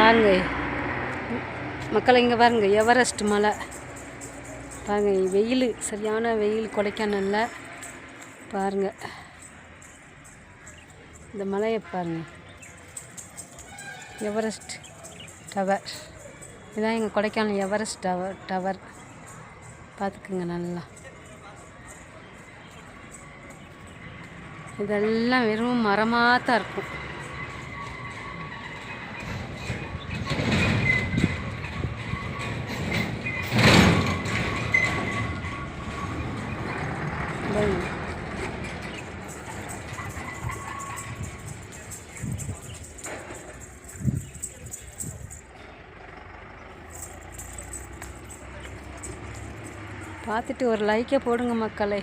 பாருங்கள் மக்களை, இங்கே பாருங்கள் எவரெஸ்ட் மலை பாருங்கள். வெயில், சரியான வெயில் கொடைக்கானலில் பாருங்கள். இந்த மலையை பாருங்கள், எவரெஸ்ட் டவர். இதுதான் எங்கள் கொடைக்கானல் எவரெஸ்ட் டவர். பார்த்துக்குங்க நல்லா. இதெல்லாம் வெறும் மரமாக தான் இருக்கும். பார்த்துட்டு ஒரு லைக்கை போடுங்க மக்களே.